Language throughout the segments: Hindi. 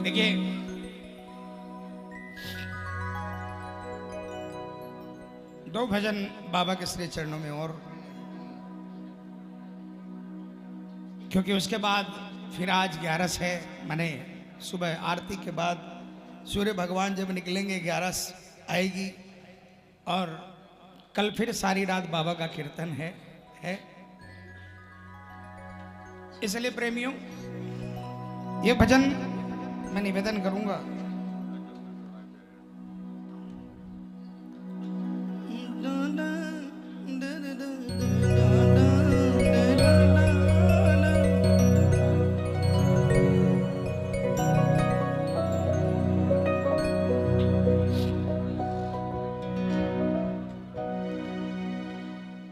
देखिए, दो भजन बाबा के श्री चरणों में और, क्योंकि उसके बाद फिर आज 11 है, माने सुबह आरती के बाद सूर्य भगवान जब निकलेंगे 11 आएगी और कल फिर सारी रात बाबा का कीर्तन है। इसलिए प्रेमियों, ये भजन मैं निवेदन करूंगा।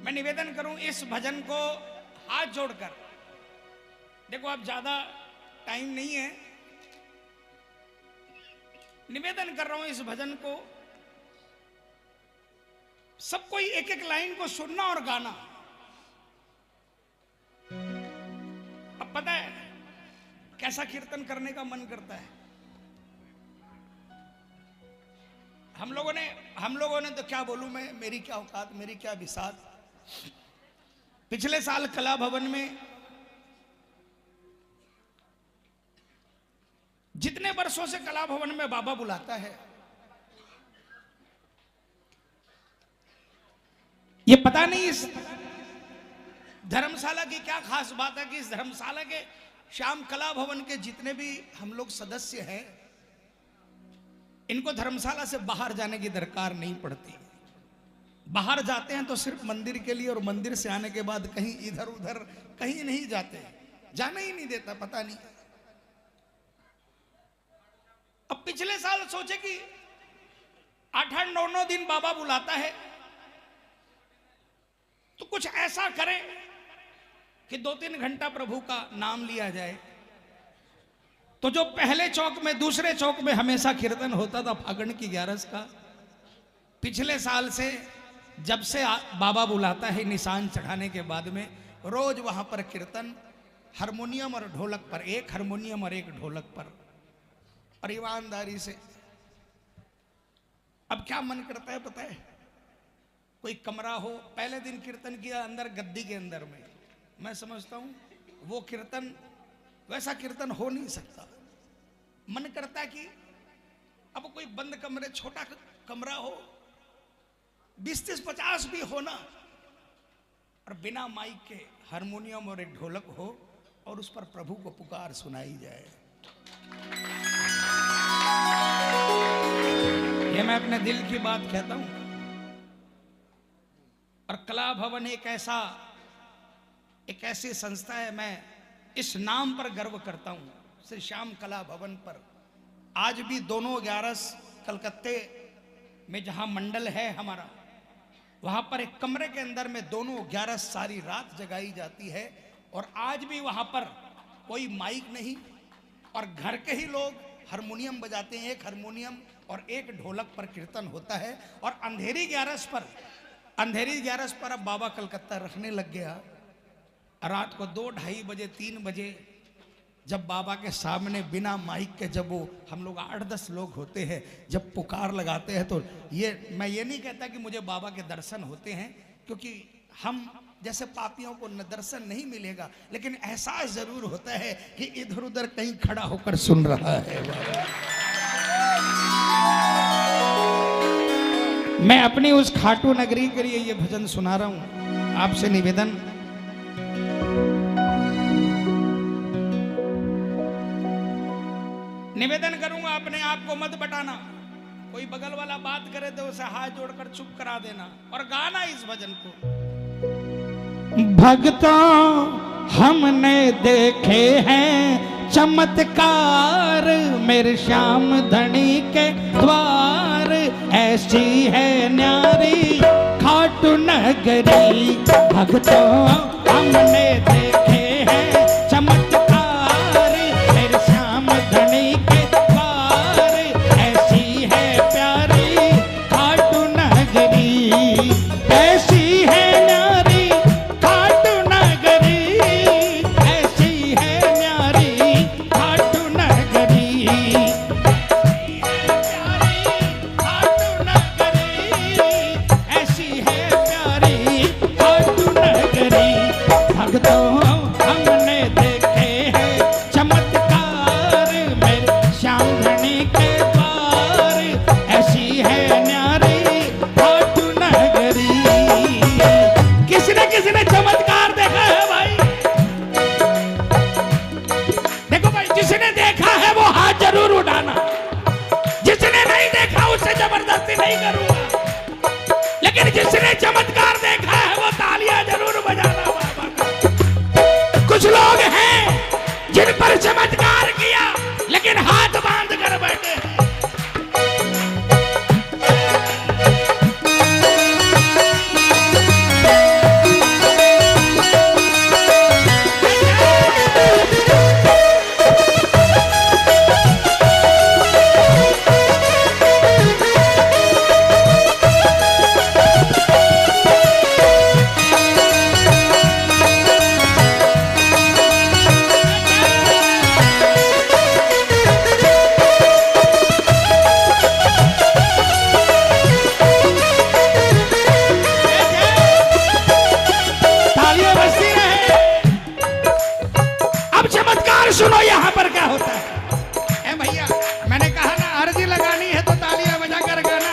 मैं निवेदन करूं इस भजन को हाथ जोड़कर। देखो, अब ज्यादा टाइम नहीं है, निवेदन कर रहा हूं इस भजन को सब कोई एक एक लाइन को सुनना और गाना। अब पता है कैसा कीर्तन करने का मन करता है। हम लोगों ने तो क्या बोलूं मैं, मेरी क्या औकात, मेरी क्या बिसात। पिछले साल कला भवन में जितने वर्षों से कला भवन में बाबा बुलाता है, ये पता नहीं इस धर्मशाला की क्या खास बात है कि इस धर्मशाला के श्याम कला भवन के जितने भी हम लोग सदस्य हैं, इनको धर्मशाला से बाहर जाने की दरकार नहीं पड़ती। बाहर जाते हैं तो सिर्फ मंदिर के लिए, और मंदिर से आने के बाद कहीं इधर उधर कहीं नहीं जाते, जाना ही नहीं देता, पता नहीं। अब पिछले साल सोचे कि 8-8, 9-9 दिन बाबा बुलाता है तो कुछ ऐसा करें कि 2-3 घंटा प्रभु का नाम लिया जाए। तो जो पहले चौक में, दूसरे चौक में हमेशा कीर्तन होता था फागण की 11 का, पिछले साल से जब से बाबा बुलाता है निशान चढ़ाने के बाद में, रोज वहां पर कीर्तन हारमोनियम और ढोलक पर, एक हारमोनियम और एक ढोलक पर, और ईमानदारी से। अब क्या मन करता है पता है, कोई कमरा हो, पहले दिन कीर्तन किया अंदर गद्दी के अंदर में, मैं समझता हूं वो कीर्तन, वैसा कीर्तन हो नहीं सकता। मन करता है कि अब कोई बंद कमरे, छोटा कमरा हो, 20-50 भी हो ना, और बिना माइक के हारमोनियम और एक ढोलक हो, और उस पर प्रभु को पुकार सुनाई जाए। ये मैं अपने दिल की बात कहता हूं। और कला भवन एक ऐसी संस्था है, मैं इस नाम पर गर्व करता हूं, श्री श्याम कला भवन पर। आज भी दोनों 11 कलकत्ते में जहां मंडल है हमारा, वहां पर एक कमरे के अंदर में दोनों 11 सारी रात जगाई जाती है। और आज भी वहां पर कोई माइक नहीं, और घर के ही लोग हारमोनियम बजाते हैं, एक हारमोनियम और एक ढोलक पर कीर्तन होता है। और अंधेरी 11 पर अब बाबा कलकत्ता रखने लग गया। रात को 2-2:30 बजे, 3 बजे जब बाबा के सामने बिना माइक के, जब वो हम लोग 8-10 लोग होते हैं, जब पुकार लगाते हैं, तो मैं ये नहीं कहता कि मुझे बाबा के दर्शन होते हैं, क्योंकि हम जैसे पापियों को न दर्शन नहीं मिलेगा, लेकिन एहसास जरूर होता है कि इधर उधर कहीं खड़ा होकर सुन रहा है। मैं अपनी उस खाटू नगरी के लिए ये भजन सुना रहा हूं। आपसे निवेदन करूंगा, अपने आप को मत बटाना। कोई बगल वाला बात करे तो उसे हाथ जोड़कर चुप करा देना और गाना इस भजन को। भक्तों हमने देखे हैं चमत्कार, मेरे श्याम धनी के द्वार, ऐसी है न्यारी खाटू नगरी। भक्तों हमने देखे हैं चमत्कार, मेरे श्याम धनी के द्वार, ऐसी है प्यारी खाटू नगरी, ऐसी है न्यारी खाटू नगरी, ऐसी है न्यारी खाटू नगरी। जबरदस्ती नहीं करूंगा, लेकिन जिसने चमत्कार देखा है वो तालियां जरूर बजाना बाबा का। कुछ लोग हैं जिन पर चमत्कार किया लेकिन हाथ बांध कर बैठे हैं। सुनो यहाँ पर क्या होता है भैया, मैंने कहा ना अर्जी लगानी है तो तालियां बजा कर गाना।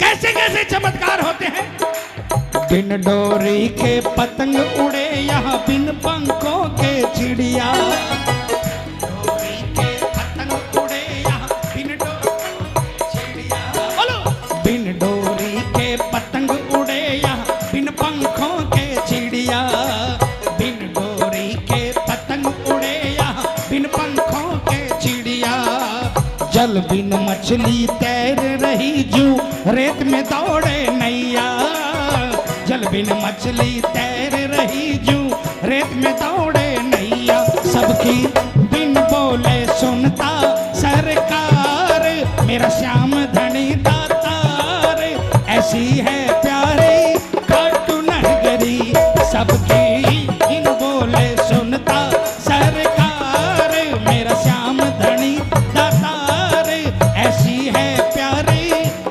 कैसे कैसे चमत्कार होते हैं। बिन डोरी के पतंग उड़े यहाँ बिन पंखों के चिड़िया, डोरी के पतंग उड़े यहाँ बिन चिड़िया, बोलो। बिन डोरी के पतंग उड़े यहाँ बिन पंखों के चिड़िया, बिन डोरी के पतंग उड़े बिन पंखों के चिड़िया, जल बिन मछली तैर रही जू रेत में दौड़े नैया, जल बिन मछली तैर रही जू रेत में दौड़े नैया, सबकी बिन बोले सुनता सरकार मेरा श्याम धनी दातार, ऐसी है प्यारी खाटू नगरी, सबकी बिन बोले सुनता सरकार मेरा श्याम धनी दातार, ऐसी है प्यारी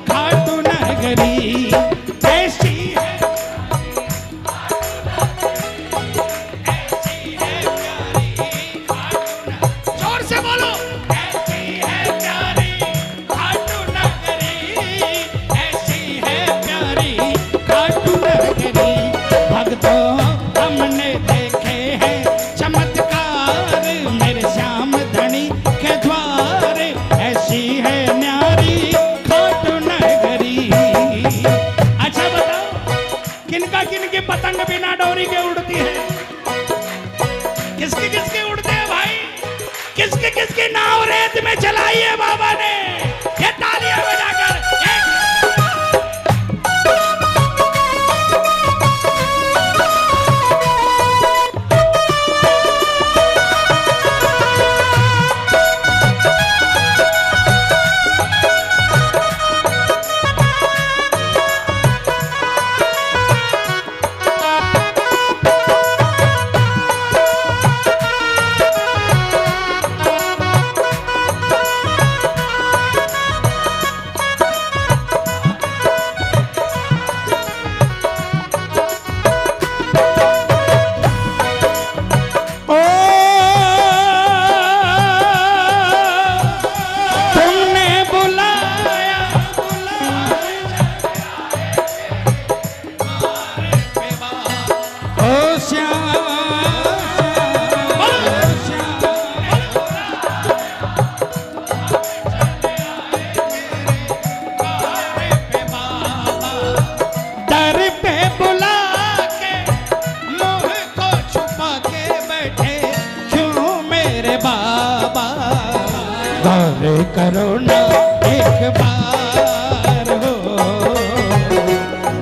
खाटू नगरी, ऐसी है, ऐसी है प्यारी खाटू नगरी, जोर से बोलो, ऐसी है प्यारी खाटू नगरी, ऐसी है प्यारी खाटू नगरी, भक्तों हमने देखे हैं चमत्कार मेरे श्याम धनी के द्वार, ऐसी है न्यारी खाटू नगरी। अच्छा बताओ किनका किनकी पतंग बिना डोरी के उड़ती है, किसकी किसकी उड़ते हैं भाई, किसकी किसकी नाव रेत में चलाई है बाबा ने, ये तालियां बजाकर करो ना एक बार हो,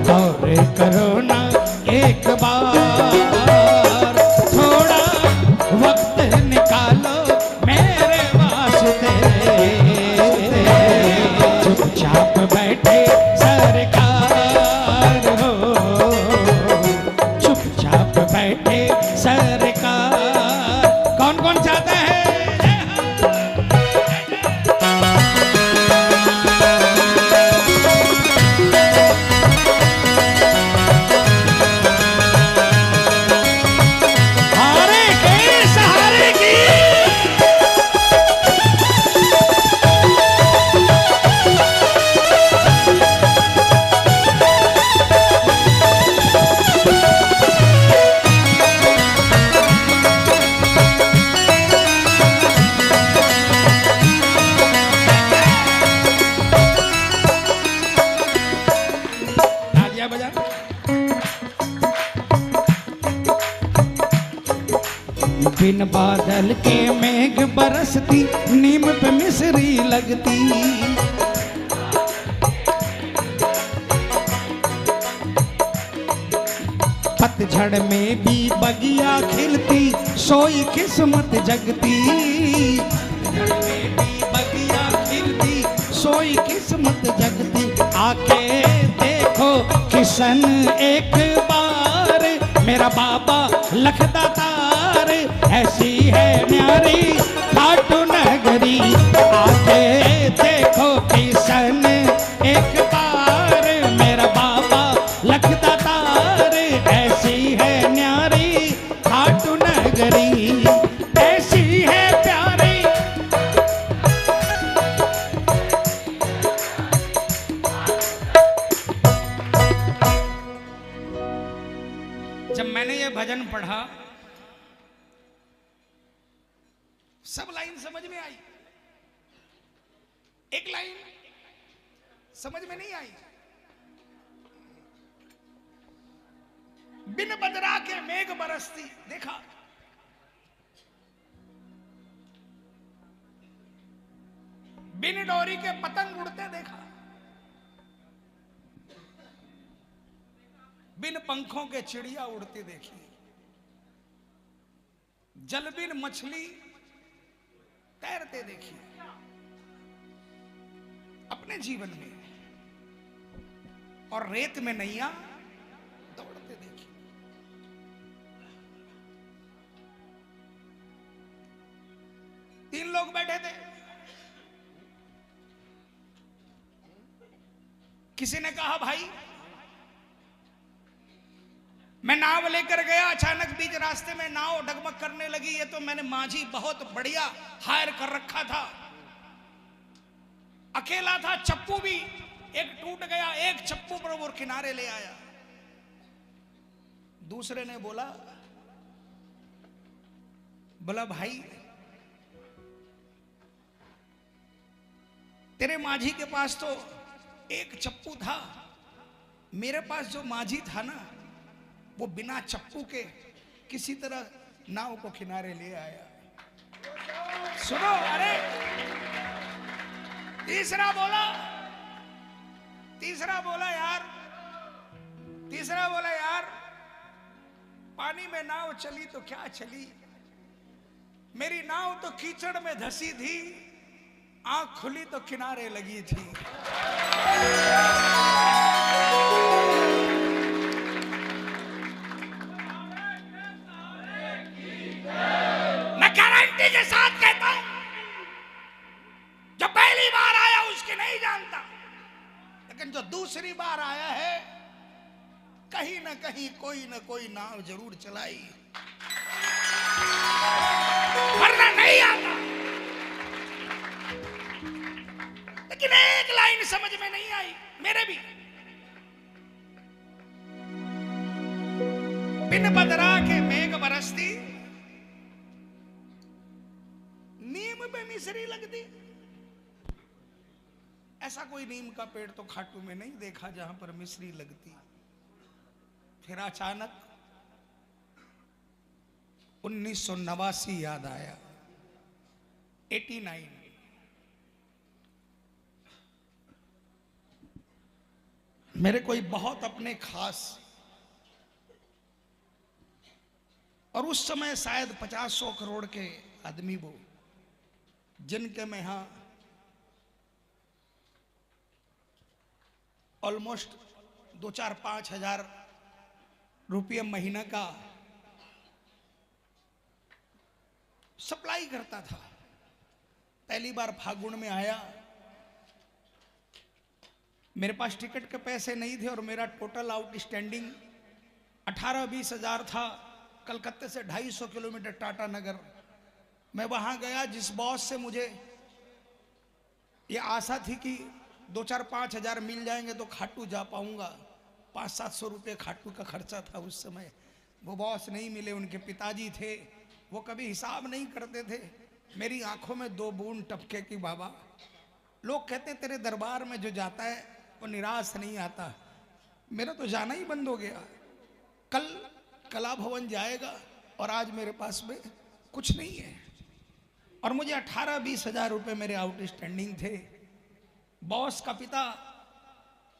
गौर करो ना एक बार, थोड़ा वक्त निकालो मेरे वास्ते, चुपचाप बैठे सरकार हो, चुपचाप बैठे सरकार। कौन कौन चाहता है बिन बादल के मेघ बरसती, नीम पे मिसरी लगती। पतझड़ में भी बगिया खिलती, सोई किस्मत जगती। पतझड़ में भी बगिया खिलती, सोई किस्मत जगती। आके देखो किशन एक बार, मेरा बाबा लखदातार, ऐसी है न्यारी खाटू नगरी। आके देखो किशन एक बार, मेरा बाबा लखदातार, ऐसी है न्यारी खाटू नगरी, ऐसी है प्यारी। जब मैंने ये भजन पढ़ा, सब लाइन समझ में आई, एक लाइन समझ में नहीं आई। बिन बदरा के मेघ बरसती, देखा बिन डोरी के पतंग उड़ते देखा, बिन पंखों के चिड़िया उड़ती देखी, जल बिन मछली तैरते देखी अपने जीवन में, और रेत में नैया दौड़ते देखी। तीन लोग बैठे थे, किसी ने कहा भाई मैं नाव लेकर गया, अचानक बीच रास्ते में नाव डगमग करने लगी। ये तो मैंने माझी बहुत बढ़िया हायर कर रखा था, अकेला था, चप्पू भी एक टूट गया, एक चप्पू पर वो किनारे ले आया। दूसरे ने बोला भाई तेरे माझी के पास तो एक चप्पू था, मेरे पास जो माझी था ना, वो बिना चप्पू के किसी तरह नाव को किनारे ले आया। सुनो, अरे तीसरा बोला यार पानी में नाव चली तो क्या चली, मेरी नाव तो कीचड़ में धसी थी, आंख खुली तो किनारे लगी थी। के साथ कहता हूं, जो पहली बार आया उसकी नहीं जानता, लेकिन जो दूसरी बार आया है कहीं ना कहीं कोई ना कोई नाव जरूर चलाई, वरना नहीं आता। लेकिन एक लाइन समझ में नहीं आई मेरे भी। बिन बदरा के मेघ बरसती, नीम पे मिसरी लगती। ऐसा कोई नीम का पेड़ तो खाटू में नहीं देखा जहां पर मिसरी लगती। फिर अचानक 1989 याद आया, 89। मेरे कोई बहुत अपने खास, और उस समय शायद 50-100 करोड़ के आदमी वो, जिनके में यहां ऑलमोस्ट 2-4-5 हजार रुपये महीना का सप्लाई करता था। पहली बार फागुन में आया, मेरे पास टिकट के पैसे नहीं थे और मेरा टोटल आउटस्टैंडिंग 18-20 हजार था। कलकत्ते से 250 किलोमीटर टाटा नगर। मैं वहां गया, जिस बॉस से मुझे ये आशा थी कि 2-4-5 हजार मिल जाएंगे तो खाटू जा पाऊंगा। 500-700 रुपये खाटू का खर्चा था उस समय। वो बॉस नहीं मिले, उनके पिताजी थे, वो कभी हिसाब नहीं करते थे। मेरी आंखों में 2 बूंद टपके कि बाबा, लोग कहते तेरे दरबार में जो जाता है वो निराश नहीं आता। मेरा तो जाना ही बंद हो गया। कल कला भवन जाएगा और आज मेरे पास में कुछ नहीं है। और मुझे 18-20 हजार रुपए मेरे आउटस्टैंडिंग थे। बॉस का पिता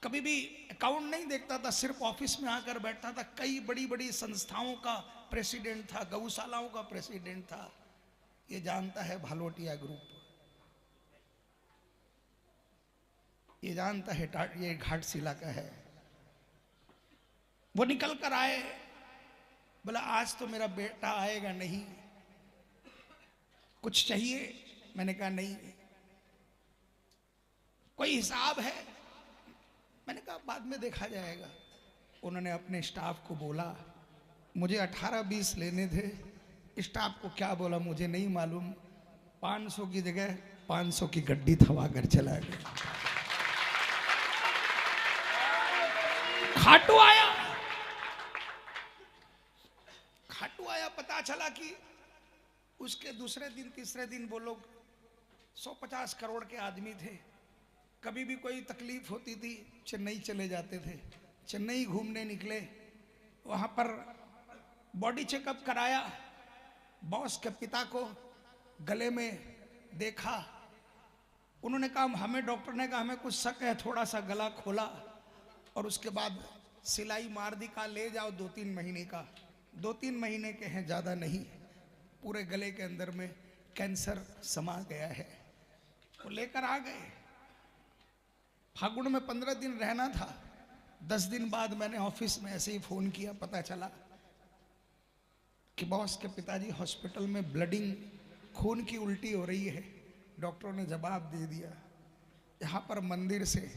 कभी भी अकाउंट नहीं देखता था, सिर्फ ऑफिस में आकर बैठता था। कई बड़ी बड़ी संस्थाओं का प्रेसिडेंट था, गौशालाओं का प्रेसिडेंट था। ये जानता है भालोटिया ग्रुप, ये जानता है ये घाटशिला का है। वो निकल कर आए, बोला आज तो मेरा बेटा आएगा नहीं, कुछ चाहिए? मैंने कहा नहीं। कोई हिसाब है? मैंने कहा बाद में देखा जाएगा। उन्होंने अपने स्टाफ को बोला, मुझे 18-20 लेने थे। स्टाफ को क्या बोला मुझे नहीं मालूम, 500 की जगह 500 की गड्डी थमा कर चला गया। खाटू आया, खाटू आया, पता चला कि उसके दूसरे दिन तीसरे दिन वो लोग 150 करोड़ के आदमी थे। कभी भी कोई तकलीफ होती थी चेन्नई चले जाते थे। चेन्नई घूमने निकले, वहां पर बॉडी चेकअप कराया। बॉस के पिता को गले में देखा, उन्होंने कहा हमें, डॉक्टर ने कहा हमें कुछ शक है, थोड़ा सा गला खोला और उसके बाद सिलाई मार दी, का ले जाओ 2-3 महीने का। 2-3 महीने के हैं, ज़्यादा नहीं। पूरे गले के अंदर में कैंसर समा गया है। वो लेकर आ गए। फागुन में 15 दिन रहना था। 10 दिन बाद मैंने ऑफिस में ऐसे ही फोन किया, पता चला कि बॉस के पिताजी हॉस्पिटल में ब्लडिंग, खून की उल्टी हो रही है। डॉक्टरों ने जवाब दे दिया। यहाँ पर मंदिर से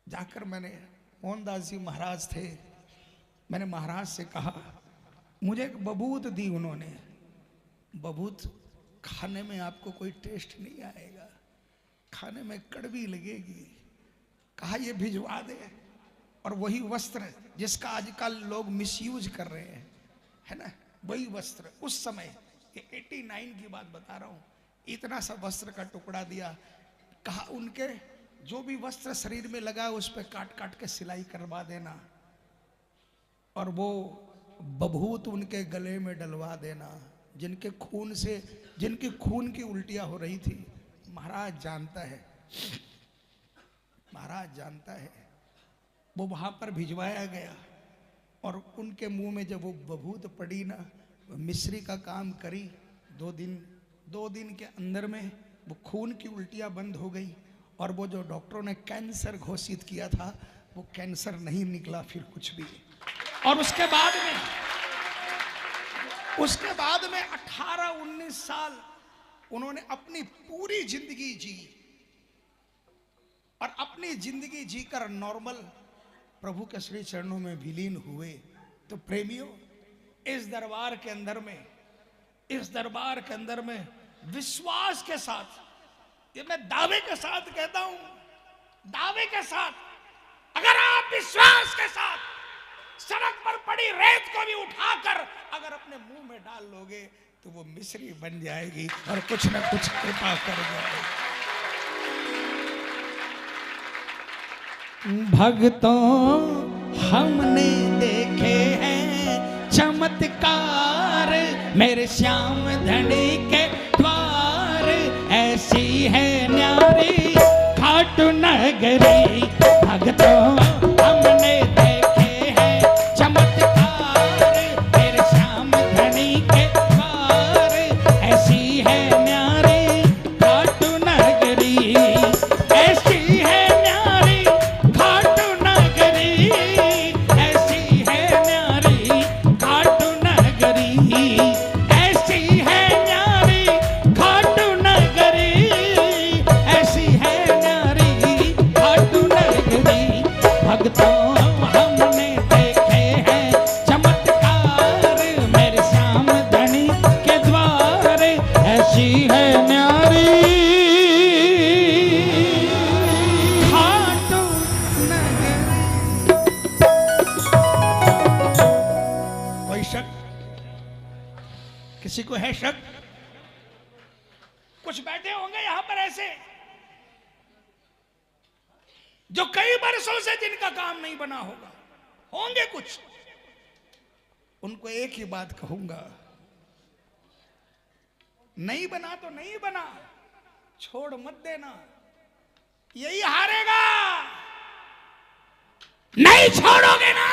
जाकर मैंने, मोहनदास जी महाराज थे, मैंने महाराज से कहा मुझे एक बबूत दी उन्होंने। बबूत खाने में आपको कोई टेस्ट नहीं आएगा, खाने में कड़वी लगेगी। कहा ये भिजवा दे। और वही वस्त्र जिसका आजकल लोग मिसयूज कर रहे हैं, है ना, वही वस्त्र उस समय, ये 89 की बात बता रहा हूं, इतना सा वस्त्र का टुकड़ा दिया। कहा उनके जो भी वस्त्र शरीर में लगा उस पर काट काट के सिलाई करवा देना, और वो बभूत उनके गले में डलवा देना जिनके खून से, जिनकी खून की उल्टियां हो रही थी। महाराज जानता है, महाराज जानता है। वो वहां पर भिजवाया गया और उनके मुंह में जब वो बभूत पड़ी ना, मिश्री का काम करी। 2 दिन के अंदर में वो खून की उल्टियां बंद हो गई। और वो जो डॉक्टरों ने कैंसर घोषित किया था, वो कैंसर नहीं निकला फिर कुछ भी। और उसके बाद में 18-19 साल उन्होंने अपनी पूरी जिंदगी जी, और अपनी जिंदगी जीकर नॉर्मल प्रभु के श्री चरणों में विलीन हुए। तो प्रेमियों, इस दरबार के अंदर में विश्वास के साथ, ये मैं दावे के साथ कहता हूं, दावे के साथ, अगर आप विश्वास के साथ सड़क पर पड़ी रेत को भी उठाकर अगर अपने मुंह में डाल लोगे तो वो मिश्री बन जाएगी और कुछ न कुछ कृपा कर जाएगी। भक्तों हमने देखे हैं चमत्कार, मेरे श्याम धनी के द्वार, ऐसी है न्यारी खाटू नगरी। भक्तों हमने देखे हैं चमत्कार, मेरे श्याम धनी के द्वार, ऐसी है न्यारी खाटू नगरी, ऐसी है न्यारी खाटू नगरी, ऐसी है न्यारी खाटू नगरी, ऐसी है न्यारी खाटू नगरी, ऐसी है न्यारी खाटू नगरी। भक्तों हमने देखे हैं चमत्कार, मेरे श्याम धनी के द्वार, ऐसी है न्यारी खाटू नगरी। कोई शक? किसी को है शक? कुछ बैठे होंगे यहां पर ऐसे जो कई बरसों से जिनका काम नहीं बना होगा, होंगे कुछ। उनको एक ही बात कहूंगा, नहीं बना तो नहीं बना, छोड़ मत देना, यही हारेगा। नहीं छोड़ोगे ना,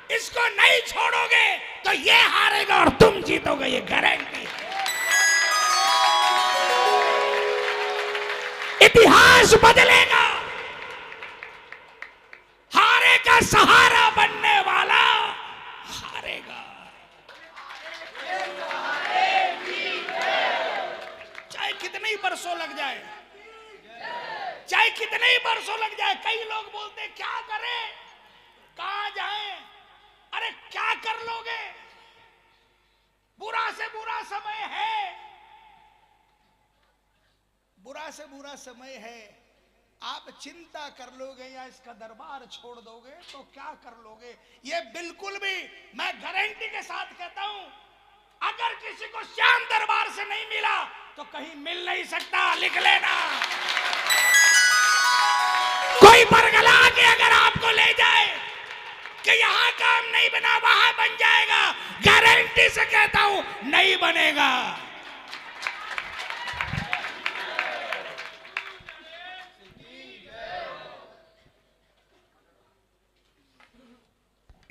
इसको नहीं छोड़ोगे तो ये हारेगा और तुम जीतोगे, ये गारंटी है। इतिहास बदलेगा, हारे का सहारा बनने वाला हारेगा। चाहे कितने ही बरसों लग जाए, चाहे कितने ही बरसों लग जाए। कई लोग बोलते क्या करें, कहां जाएं, अरे क्या कर लोगे, बुरा से बुरा समय है, बुरा से बुरा समय है। आप चिंता कर लोगे या इसका दरबार छोड़ दोगे तो क्या कर लोगे, ये बिल्कुल भी मैं गारंटी के साथ कहता हूं। अगर किसी को श्याम दरबार से नहीं मिला तो कहीं मिल नहीं सकता, लिख लेना। कोई परगला के अगर आपको ले जाए कि यहां काम नहीं बना वहां बन जाएगा, गारंटी से कहता हूं नहीं बनेगा।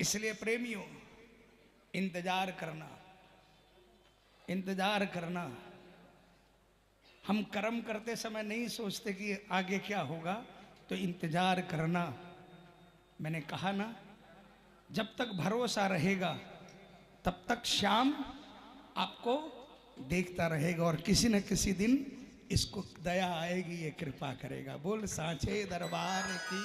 इसलिए प्रेमियों, इंतजार करना, इंतजार करना। हम कर्म करते समय नहीं सोचते कि आगे क्या होगा, तो इंतजार करना। मैंने कहा ना, जब तक भरोसा रहेगा तब तक श्याम आपको देखता रहेगा और किसी न किसी दिन इसको दया आएगी, ये कृपा करेगा। बोल सांचे दरबार की।